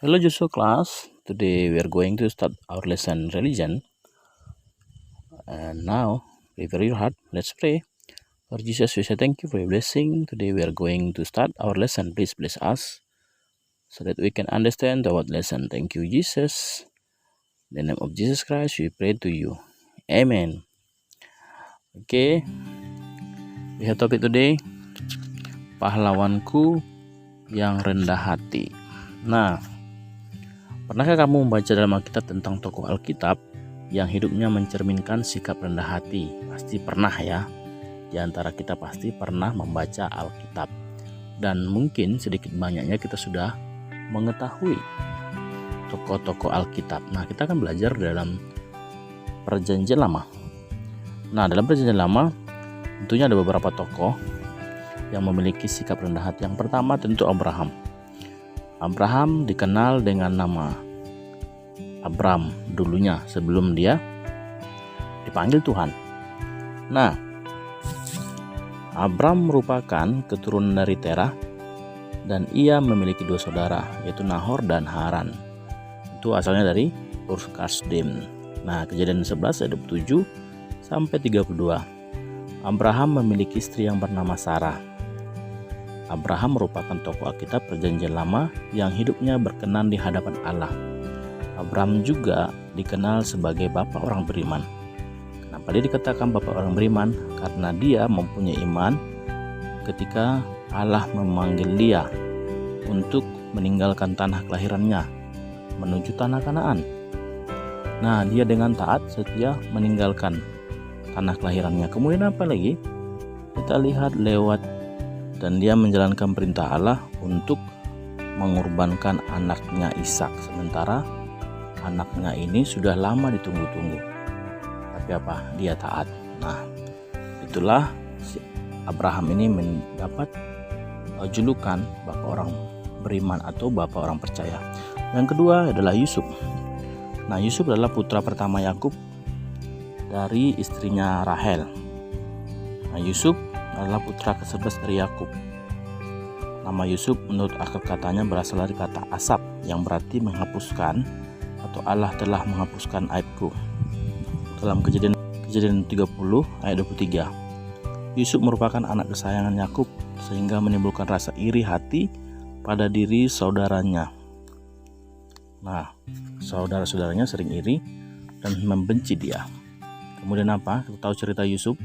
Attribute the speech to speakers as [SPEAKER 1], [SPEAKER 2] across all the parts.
[SPEAKER 1] Hello Joshua class. Today we are going to start our lesson religion. And now prepare your heart. Let's pray. Lord Jesus, we say thank you for your blessing. Today we are going to start our lesson. Please bless us so that we can understand the word lesson. Thank you, Jesus. In the name of Jesus Christ, we pray to you. Amen. Okay, we have topic today. Pahlawanku yang rendah hati. Nah, pernahkah kamu membaca dalam Alkitab tentang tokoh Alkitab yang hidupnya mencerminkan sikap rendah hati? Pasti pernah ya. Di antara kita pasti pernah membaca Alkitab. Dan mungkin sedikit banyaknya kita sudah mengetahui tokoh-tokoh Alkitab. Nah, kita akan belajar dalam Perjanjian Lama. Nah, dalam Perjanjian Lama tentunya ada beberapa tokoh yang memiliki sikap rendah hati. Yang pertama tentu Abraham. Abraham dikenal dengan nama Abram dulunya sebelum dia dipanggil Tuhan. Nah, Abram merupakan keturunan dari Terah dan ia memiliki dua saudara yaitu Nahor dan Haran. Itu asalnya dari Ur Kasdim. Nah, Kejadian 11 ayat 27 sampai 32. Abraham memiliki istri yang bernama Sarah. Abraham merupakan tokoh Alkitab Perjanjian Lama yang hidupnya berkenan di hadapan Allah. Abraham juga dikenal sebagai bapak orang beriman. Kenapa dia dikatakan bapak orang beriman? Karena dia mempunyai iman ketika Allah memanggil dia untuk meninggalkan tanah kelahirannya menuju tanah Kanaan. Nah, dia dengan taat setia meninggalkan tanah kelahirannya. Kemudian apa lagi? Kita lihat lewat dan dia menjalankan perintah Allah untuk mengorbankan anaknya Ishak. Sementara anaknya ini sudah lama ditunggu-tunggu. Tapi apa? Dia taat. Nah, itulah Abraham ini mendapat julukan bapak orang beriman atau bapak orang percaya. Yang kedua adalah Yusuf. Nah, Yusuf adalah putra pertama Yakub dari istrinya Rahel. Nah, Yusuf adalah putra ke-11 dari Yakub. Nama Yusuf menurut akar katanya berasal dari kata asap yang berarti menghapuskan atau Allah telah menghapuskan aibku. Dalam Kejadian 30 ayat 23. Yusuf merupakan anak kesayangan Yakub sehingga menimbulkan rasa iri hati pada diri saudaranya. Nah, saudara-saudaranya sering iri dan membenci dia. Kemudian apa? Kita tahu cerita Yusuf.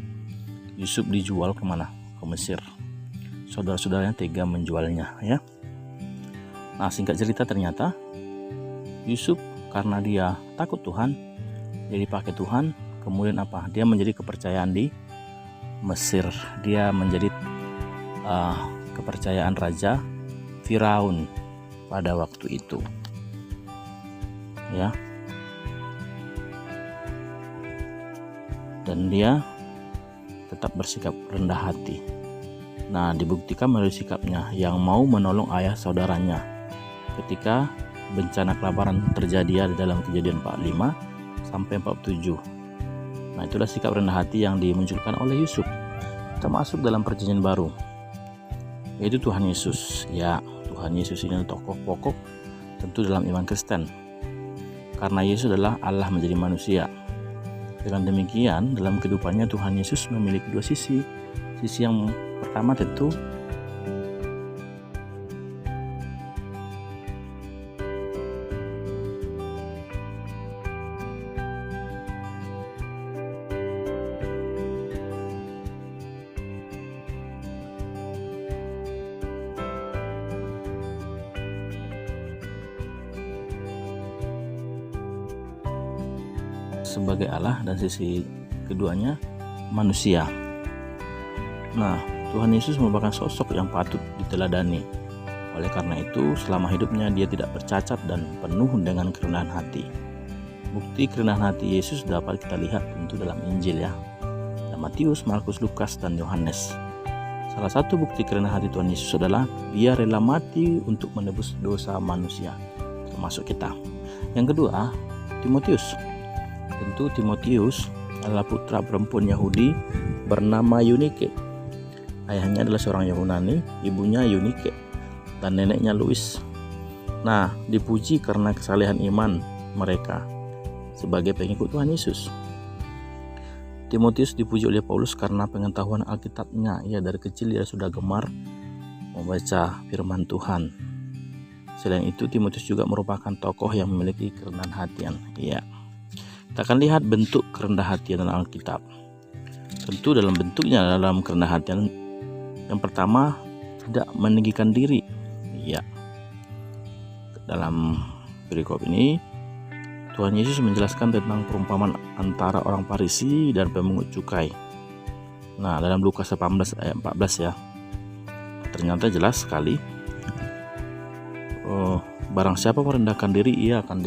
[SPEAKER 1] Yusuf dijual kemana? Ke Mesir. Saudara-saudaranya tega menjualnya ya. Nah, singkat cerita ternyata Yusuf karena dia takut Tuhan, dia dipakai Tuhan. Kemudian apa? Dia menjadi kepercayaan di Mesir. Dia menjadi kepercayaan Raja Firaun pada waktu itu ya. Dan dia tetap bersikap rendah hati. Nah, dibuktikan melalui sikapnya yang mau menolong ayah saudaranya ketika bencana kelaparan terjadi di dalam Kejadian 45 sampai 47. Nah, itulah sikap rendah hati yang dimunculkan oleh Yusuf, termasuk dalam Perjanjian Baru, yaitu Tuhan Yesus. Ya, Tuhan Yesus ini tokoh pokok tentu dalam iman Kristen, karena Yesus adalah Allah menjadi manusia. Dengan demikian, dalam kehidupannya Tuhan Yesus memiliki dua sisi. Sisi yang pertama tentu sebagai Allah dan sisi keduanya manusia. Nah, Tuhan Yesus merupakan sosok yang patut diteladani. Oleh karena itu, selama hidupnya dia tidak bercacat dan penuh dengan kerendahan hati. Bukti kerendahan hati Yesus dapat kita lihat tentu dalam Injil ya. Matius, Markus, Lukas, dan Yohanes. Salah satu bukti kerendahan hati Tuhan Yesus adalah dia rela mati untuk menebus dosa manusia, termasuk kita. Yang kedua, Timotius. Tentu Timotius adalah putra perempuan Yahudi bernama Yunike. Ayahnya adalah seorang Yunani, ibunya Eunike, dan neneknya Lois. Nah, dipuji karena kesalehan iman mereka sebagai pengikut Tuhan Yesus. Timotius dipuji oleh Paulus karena pengetahuan Alkitabnya. Ia dari kecil dia sudah gemar membaca firman Tuhan. Selain itu, Timotius juga merupakan tokoh yang memiliki kerendahan hatian. Ya, kita akan lihat bentuk kerendahan hatian dalam Alkitab. Tentu dalam bentuknya, dalam kerendahan hatian, yang pertama, tidak meninggikan diri. Ya, dalam perikop ini Tuhan Yesus menjelaskan tentang perumpamaan antara orang Farisi dan pemungut cukai. Nah, dalam Lukas 18 ayat 14 ya, ternyata jelas sekali, barang siapa merendahkan diri, ia akan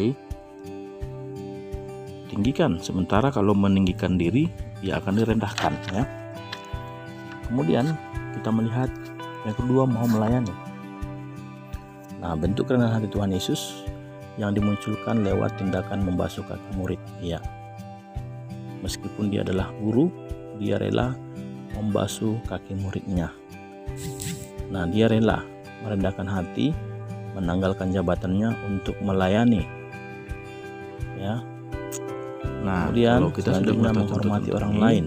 [SPEAKER 1] ditinggikan. Sementara kalau meninggikan diri, ia akan direndahkan ya. Kemudian kita melihat yang kedua, mau melayani. Nah, bentuk kerendahan hati Tuhan Yesus yang dimunculkan lewat tindakan membasuh kaki murid. Ya, meskipun dia adalah guru, dia rela membasuh kaki muridnya. Nah, dia rela merendahkan hati, menanggalkan jabatannya untuk melayani. Ya. Nah, kemudian kalau kita sudah menghormati orang lain,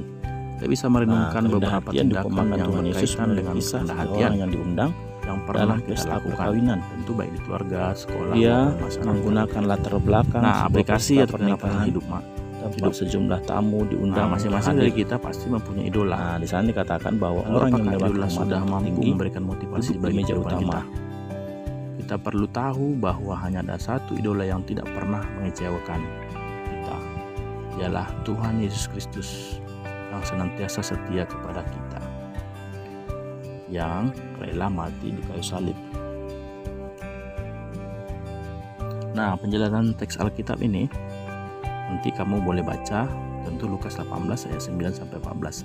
[SPEAKER 1] kita bisa merenungkan beberapa tindakan yang berkaitan dengan kerendahan yang diundang yang pernah kita lakukan, perkawinan, tentu baik di keluarga, sekolah, dia menggunakan latar belakang, aplikasi atau pernikahan hidup sejumlah tamu diundang. Masing-masing dari kita pasti mempunyai idola. Nah, di sana dikatakan bahwa orang yang idola sudah mampu memberikan motivasi bagi meja utama. Kita perlu tahu bahwa hanya ada satu idola yang tidak pernah mengecewakan kita, ialah Tuhan Yesus Kristus yang senantiasa setia kepada kita, yang rela mati di kayu salib. Nah, penjelasan teks Alkitab ini nanti kamu boleh baca, tentu Lukas 18 ayat 9 sampai 14.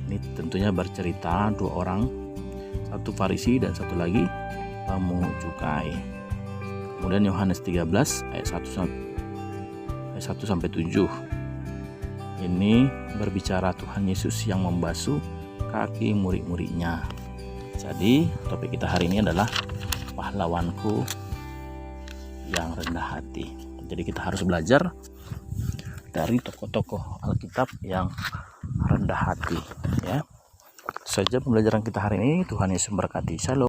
[SPEAKER 1] Ini tentunya bercerita dua orang, satu Farisi dan satu lagi pemungut cukai. Kemudian Yohanes 13 ayat 1 sampai 7. Ini berbicara Tuhan Yesus yang membasuh kaki murid-muridnya. Jadi topik kita hari ini adalah pahlawanku yang rendah hati. Jadi kita harus belajar dari tokoh-tokoh Alkitab yang rendah hati ya. Itu saja pembelajaran kita hari ini. Tuhan Yesus memberkati. Shalom.